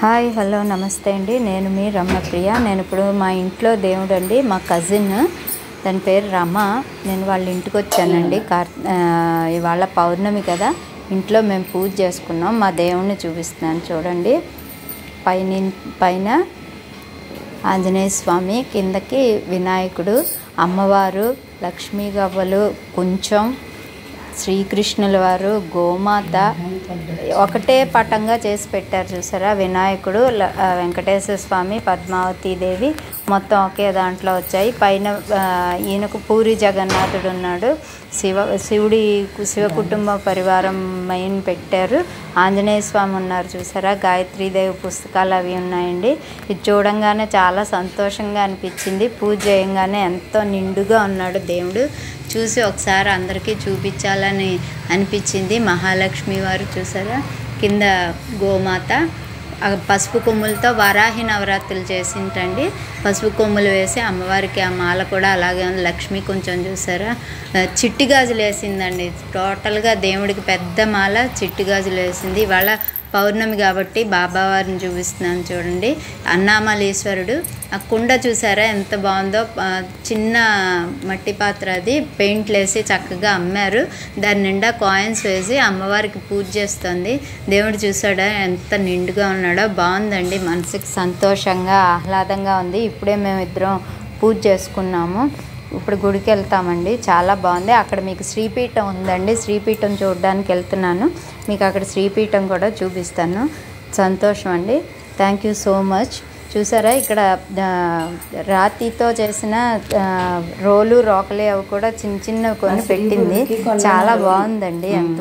Hi hello నమస్తే అండి. నేను మీ రమణప్రియ. నేను ఇప్పుడు మా ఇంట్లో దేవుడు అండి, మా కజిన్, దాని పేరు రమ. నేను వాళ్ళ ఇంటికి వచ్చానండి. ఇవాళ పౌర్ణమి కదా, ఇంట్లో మేము పూజ చేసుకున్నాం. మా దేవుణ్ణి చూపిస్తున్నాను చూడండి. పైన ఆంజనేయ స్వామి, కిందకి వినాయకుడు, అమ్మవారు, లక్ష్మీ గవ్వలు, కొంచెం శ్రీకృష్ణుల వారు, గోమాత ఒకటే పటంగా చేసి పెట్టారు చూసారా. వినాయకుడు, వెంకటేశ్వర స్వామి, పద్మావతి దేవి మొత్తం ఒకే దాంట్లో వచ్చాయి. పైన ఈయనకు పూరి జగన్నాథుడు ఉన్నాడు. శివ కుటుంబ పరివారం మెయిన్ పెట్టారు. ఆంజనేయ స్వామి ఉన్నారు చూసారా. గాయత్రీదేవి పుస్తకాలు అవి ఉన్నాయండి. ఇది చూడంగానే చాలా సంతోషంగా అనిపించింది. పూజ చేయంగానే ఎంతో నిండుగా ఉన్నాడు దేవుడు. చూసి ఒకసారి అందరికీ చూపించాలని అనిపించింది. మహాలక్ష్మి వారు చూసారా, కింద గోమాత, పసుపు కొమ్ములతో వరాహి నవరాత్రులు చేసింటండి. పసుపు కొమ్ములు వేసి అమ్మవారికి ఆ మాల కూడా అలాగే ఉంది. లక్ష్మి కొంచెం చూసారా, చిట్టి గాజులు వేసిందండి. టోటల్గా దేవుడికి పెద్ద మాల చిట్టి గాజులు వేసింది. ఇవాళ పౌర్ణమి కాబట్టి బాబావారిని చూపిస్తున్నాను చూడండి. అన్నామలీశ్వరుడు. ఆ కుండ చూసారా ఎంత బాగుందో. చిన్న మట్టి పాత్ర, అది పెయింట్లు వేసి చక్కగా అమ్మారు. దాని నిండా కాయిన్స్ వేసి అమ్మవారికి పూజ చేస్తుంది. దేవుడు చూసాడా ఎంత నిండుగా ఉన్నాడో. బాగుందండి, మనసుకి సంతోషంగా ఆహ్లాదంగా ఉంది. ఇప్పుడే మేము ఇద్దరం పూజ చేసుకున్నాము. ఇప్పుడు గుడికి వెళ్తామండి. చాలా బాగుంది. అక్కడ మీకు శ్రీపీఠం ఉందండి. శ్రీపీఠం చూడడానికి వెళ్తున్నాను. మీకు అక్కడ శ్రీపీఠం కూడా చూపిస్తాను. సంతోషం అండి. Thank you so much. చూసారా, ఇక్కడ రాతితో చేసిన రోలు, రోకలి అవి కూడా చిన్న చిన్నవి కొన్ని పెట్టింది. చాలా బాగుందండి. ఎంత